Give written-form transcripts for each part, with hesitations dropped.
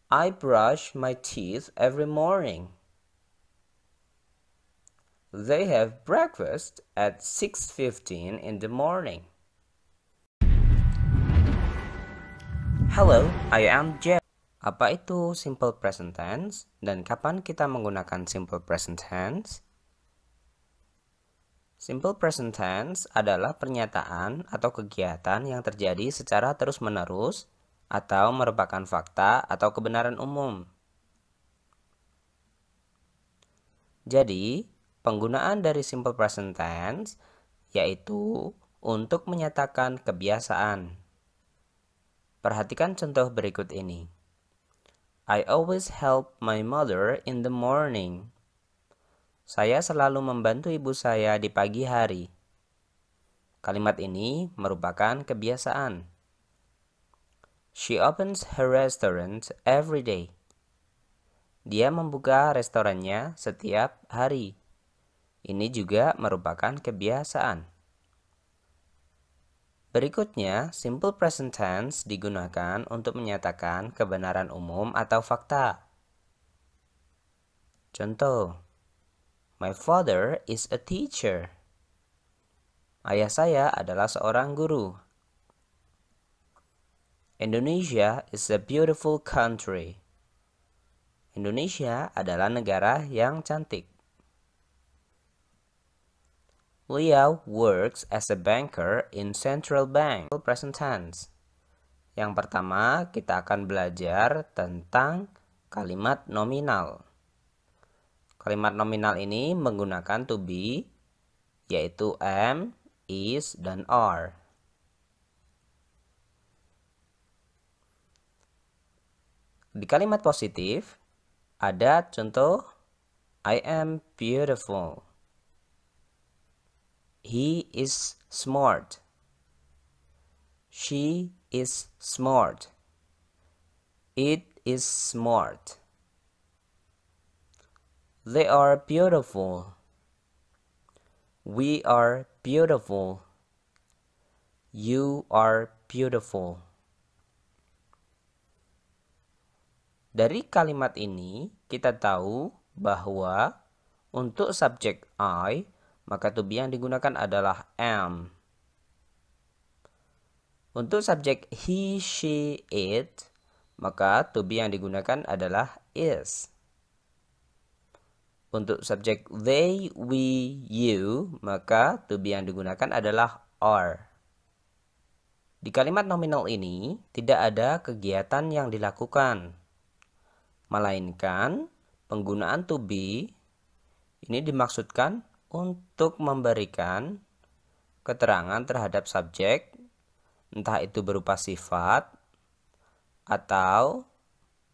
I brush my teeth every morning. They have breakfast at 6:15 in the morning. Hello, I am Jeff. Apa itu simple present tense dan kapan kita menggunakan simple present tense? Simple present tense adalah pernyataan atau kegiatan yang terjadi secara terus-menerus atau merupakan fakta atau kebenaran umum. Jadi, penggunaan dari simple present tense yaitu untuk menyatakan kebiasaan. Perhatikan contoh berikut ini. I always help my mother in the morning. Saya selalu membantu ibu saya di pagi hari. Kalimat ini merupakan kebiasaan. She opens her restaurant every day. Dia membuka restorannya setiap hari. Ini juga merupakan kebiasaan. Berikutnya, simple present tense digunakan untuk menyatakan kebenaran umum atau fakta. Contoh, my father is a teacher. Ayah saya adalah seorang guru. Indonesia is a beautiful country. Indonesia adalah negara yang cantik. Leah works as a banker in Central Bank. Present tense. Yang pertama, kita akan belajar tentang kalimat nominal. Kalimat nominal ini menggunakan to be, yaitu am, is, dan are. Di kalimat positif, ada contoh, I am beautiful. He is smart. She is smart. It is smart. They are beautiful. We are beautiful. You are beautiful. Dari kalimat ini, kita tahu bahwa untuk subjek I, maka to be yang digunakan adalah am. Untuk subjek he, she, it, maka to be yang digunakan adalah is. Untuk subjek they, we, you, maka to be yang digunakan adalah are. Di kalimat nominal ini, tidak ada kegiatan yang dilakukan, melainkan penggunaan to be ini dimaksudkan untuk memberikan keterangan terhadap subjek, entah itu berupa sifat atau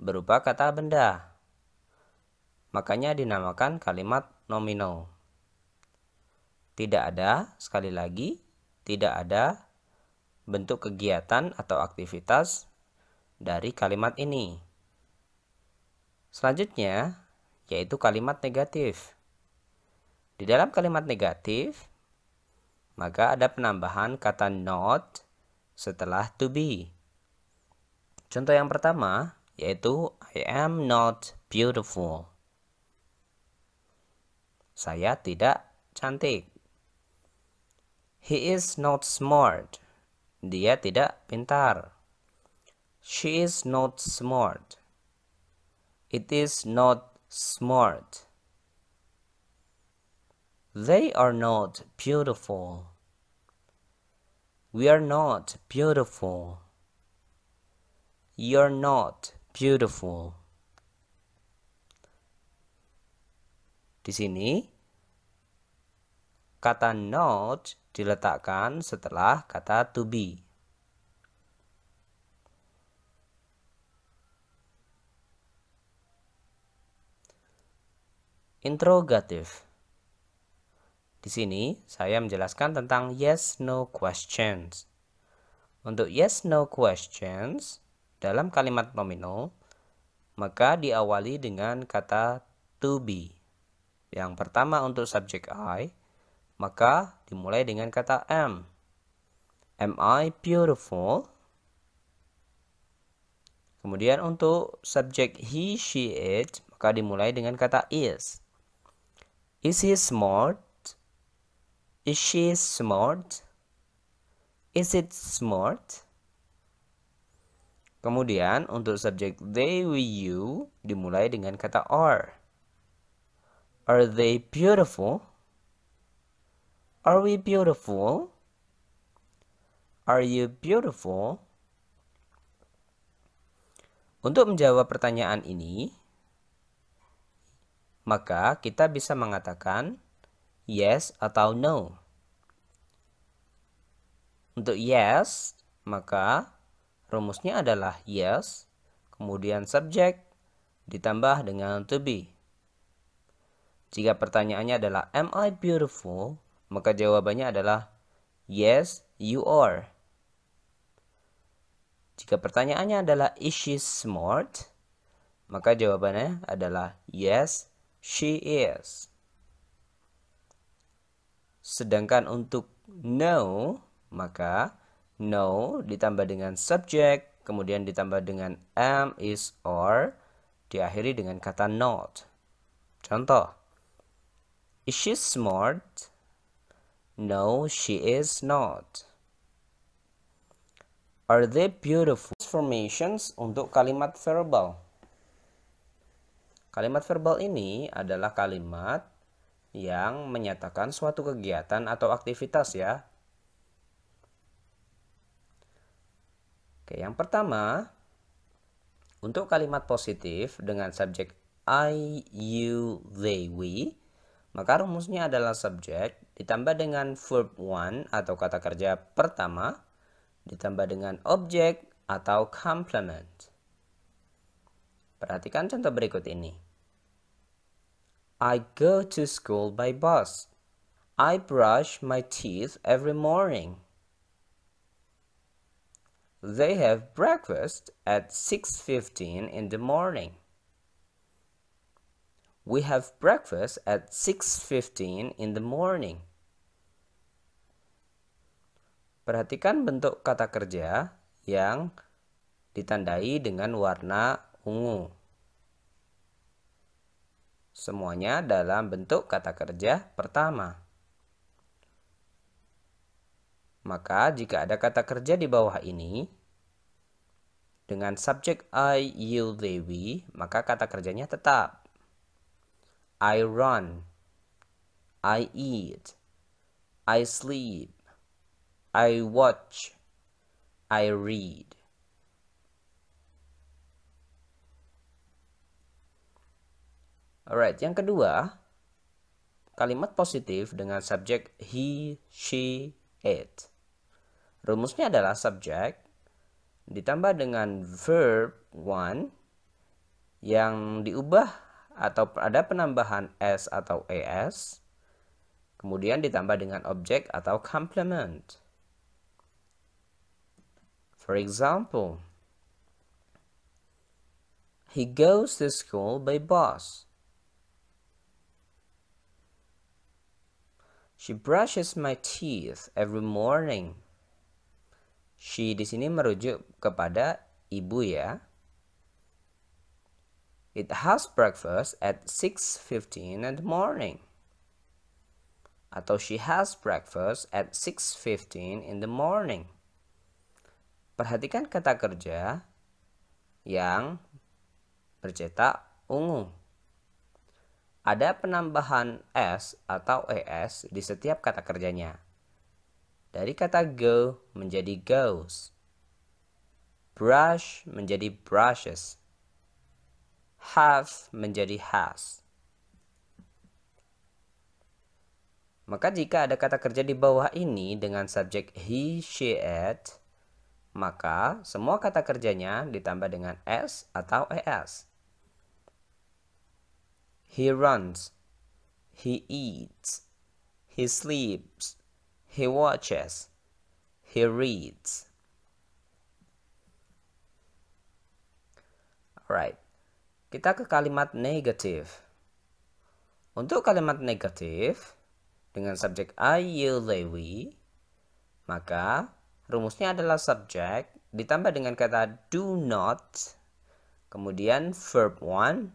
berupa kata benda. Makanya dinamakan kalimat nominal. Tidak ada, sekali lagi, tidak ada bentuk kegiatan atau aktivitas dari kalimat ini. Selanjutnya, yaitu kalimat negatif. Di dalam kalimat negatif, maka ada penambahan kata not setelah to be. Contoh yang pertama, yaitu I am not beautiful. Saya tidak cantik. He is not smart. Dia tidak pintar. She is not smart. It is not smart. They are not beautiful. We are not beautiful. You're not beautiful. Di sini, kata not diletakkan setelah kata to be. Interrogative. Di sini saya menjelaskan tentang yes no questions. Untuk yes no questions dalam kalimat nominal, maka diawali dengan kata to be. Yang pertama untuk subjek I, maka dimulai dengan kata am. Am I beautiful? Kemudian untuk subjek he, she, it, maka dimulai dengan kata is. Is he smart? Is she smart? Is it smart? Kemudian untuk subjek they, we, you dimulai dengan kata are. Are they beautiful? Are we beautiful? Are you beautiful? Untuk menjawab pertanyaan ini, maka kita bisa mengatakan yes atau no. Untuk yes, maka rumusnya adalah yes, kemudian subjek ditambah dengan to be. Jika pertanyaannya adalah am I beautiful, maka jawabannya adalah yes, you are. Jika pertanyaannya adalah is she smart, maka jawabannya adalah yes, she is. Sedangkan untuk no, maka no ditambah dengan subjek, kemudian ditambah dengan am, is, are, diakhiri dengan kata not. Contoh, is she smart? No, she is not. Are they beautiful? Transformations untuk kalimat verbal. Kalimat verbal ini adalah kalimat yang menyatakan suatu kegiatan atau aktivitas ya. Oke, yang pertama, untuk kalimat positif dengan subjek I, you, they, we, maka rumusnya adalah subjek ditambah dengan verb one atau kata kerja pertama, ditambah dengan objek atau complement. Perhatikan contoh berikut ini. I go to school by bus. I brush my teeth every morning. They have breakfast at 6:15 in the morning. We have breakfast at 6:15 in the morning. Perhatikan bentuk kata kerja yang ditandai dengan warna ungu. Semuanya dalam bentuk kata kerja pertama. Maka jika ada kata kerja di bawah ini dengan subjek I, you, they, we, maka kata kerjanya tetap. I run, I eat, I sleep, I watch, I read. Alright, yang kedua, kalimat positif dengan subjek he, she, it. Rumusnya adalah subjek ditambah dengan verb one yang diubah atau ada penambahan s atau es, kemudian ditambah dengan objek atau complement. For example, he goes to school by bus. She brushes my teeth every morning. She di sini merujuk kepada ibu ya. It has breakfast at 6:15 in the morning. Atau she has breakfast at 6:15 in the morning. Perhatikan kata kerja yang bercetak ungu. Ada penambahan s atau es di setiap kata kerjanya. Dari kata go menjadi goes. Brush menjadi brushes. Have menjadi has. Maka jika ada kata kerja di bawah ini dengan subjek he, she, it, maka semua kata kerjanya ditambah dengan s atau es. He runs. He eats. He sleeps. He watches. He reads. Alright. Kita ke kalimat negatif. Untuk kalimat negatif dengan subjek I, you, they, we, maka rumusnya adalah subjek ditambah dengan kata do not kemudian verb one,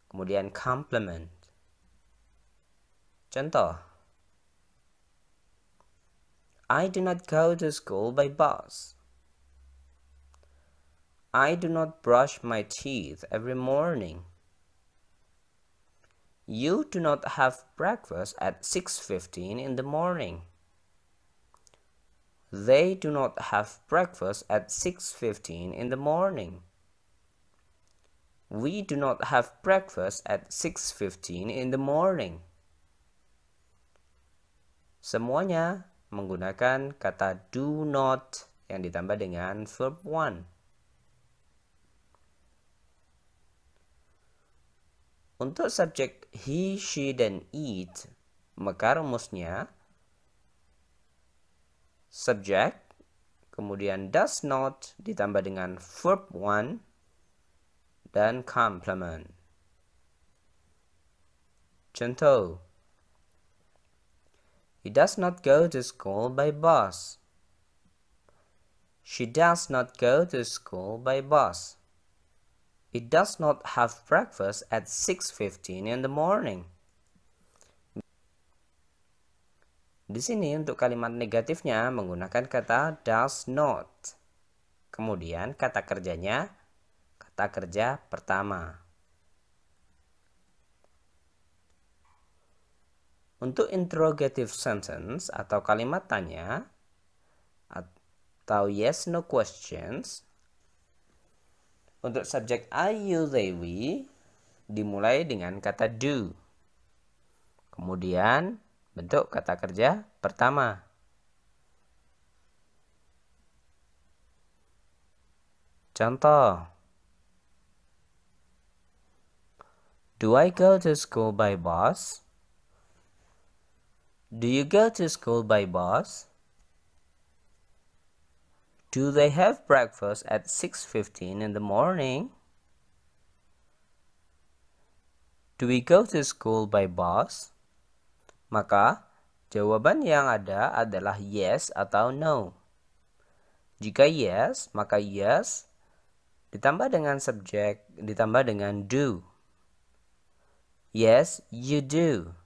kemudian complement. Contoh, I do not go to school by bus. I do not brush my teeth every morning. You do not have breakfast at 6:15 in the morning. They do not have breakfast at 6:15 in the morning. We do not have breakfast at 6:15 in the morning. Semuanya menggunakan kata do not yang ditambah dengan verb one. Untuk subjek he, she, dan it, maka rumusnya subject, kemudian does not ditambah dengan verb one dan complement. Contoh, he does not go to school by bus. She does not go to school by bus. It does not have breakfast at 6:15 in the morning. Di sini untuk kalimat negatifnya menggunakan kata does not. Kemudian kata kerjanya, kata kerja pertama. Untuk interrogative sentence atau kalimat tanya atau yes no questions, untuk subjek I, you, they, we dimulai dengan kata do. Kemudian bentuk kata kerja pertama. Contoh, do I go to school by bus? Do you go to school by bus? Do they have breakfast at 6:15 in the morning? Do we go to school by bus? Maka jawaban yang ada adalah yes atau no. Jika yes, maka yes ditambah dengan subjek ditambah dengan do. Yes, you do.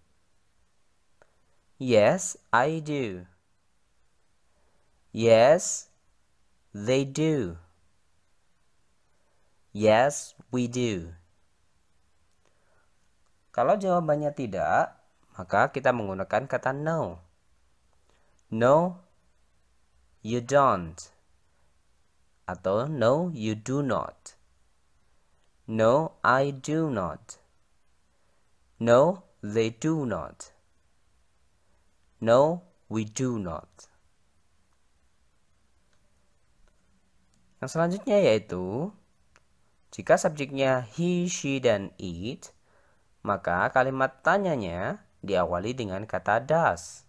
Yes, I do. Yes, they do. Yes, we do. Kalau jawabannya tidak, maka kita menggunakan kata no. No, you don't. Atau no, you do not. No, I do not. No, they do not. No, we do not. Yang selanjutnya yaitu, jika subjeknya he, she, dan it, maka kalimat tanyanya diawali dengan kata does.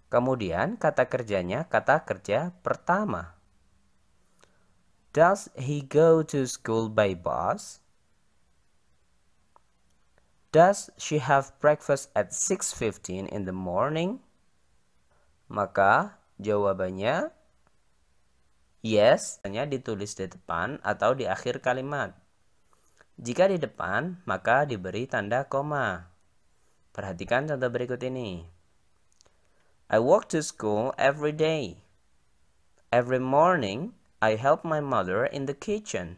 Kemudian kata kerjanya kata kerja pertama. Does he go to school by bus? Does she have breakfast at 6:15 in the morning? Maka jawabannya yes, hanya ditulis di depan atau di akhir kalimat. Jika di depan, maka diberi tanda koma. Perhatikan contoh berikut ini. I walk to school every day. Every morning, I help my mother in the kitchen.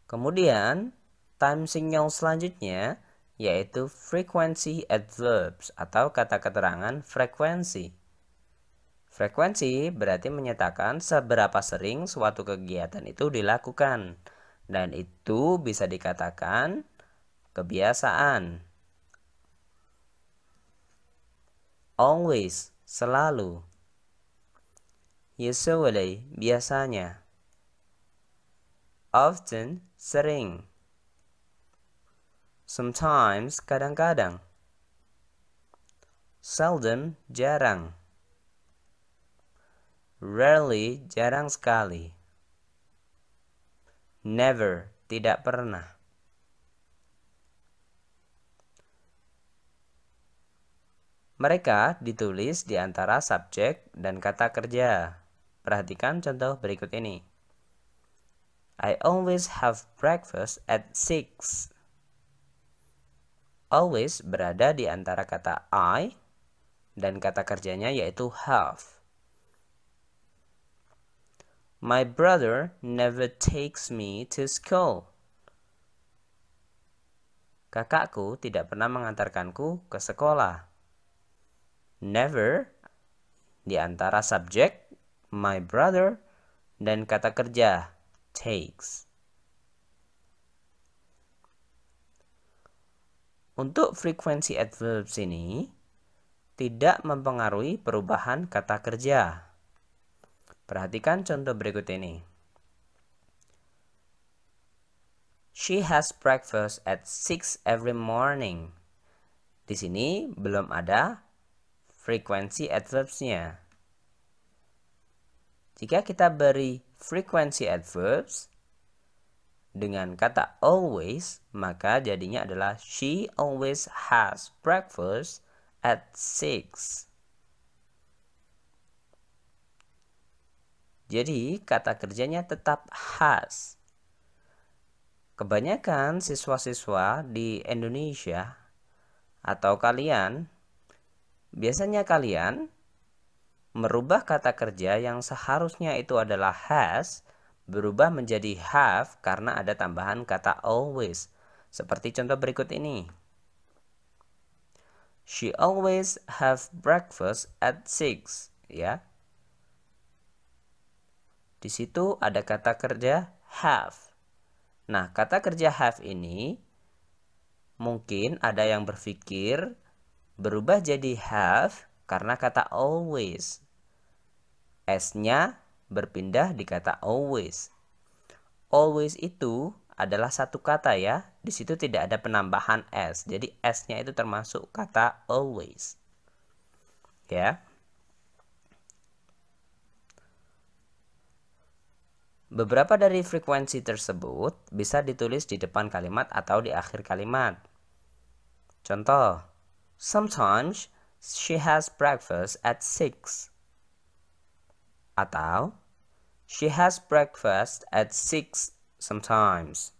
Kemudian, time signal selanjutnya yaitu frequency adverbs atau kata keterangan frekuensi. Frekuensi berarti menyatakan seberapa sering suatu kegiatan itu dilakukan, dan itu bisa dikatakan kebiasaan. Always, selalu. Usually, biasanya. Often, sering. Sometimes, kadang-kadang. Seldom, jarang. Rarely, jarang sekali. Never, tidak pernah. Mereka ditulis di antara subjek dan kata kerja. Perhatikan contoh berikut ini. I always have breakfast at 6. Always berada di antara kata I dan kata kerjanya yaitu have. My brother never takes me to school. Kakakku tidak pernah mengantarkanku ke sekolah. Never di antara subjek my brother dan kata kerja takes. Untuk frekuensi adverbs ini tidak mempengaruhi perubahan kata kerja. Perhatikan contoh berikut ini. She has breakfast at 6 every morning. Di sini belum ada frekuensi adverbs-nya. Jika kita beri frekuensi adverbs dengan kata always, maka jadinya adalah she always has breakfast at 6. Jadi kata kerjanya tetap has. Kebanyakan siswa-siswa di Indonesia atau biasanya kalian merubah kata kerja yang seharusnya itu adalah has berubah menjadi have karena ada tambahan kata always. Seperti contoh berikut ini. She always have breakfast at 6, ya. Di situ ada kata kerja have. Nah, kata kerja have ini mungkin ada yang berpikir berubah jadi have karena kata always. S-nya berpindah di kata always. Always itu adalah satu kata ya. Di situ tidak ada penambahan S. Jadi S-nya itu termasuk kata always. Ya. Beberapa dari frekuensi tersebut bisa ditulis di depan kalimat atau di akhir kalimat. Contoh, sometimes she has breakfast at 6. Atau, she has breakfast at 6 sometimes.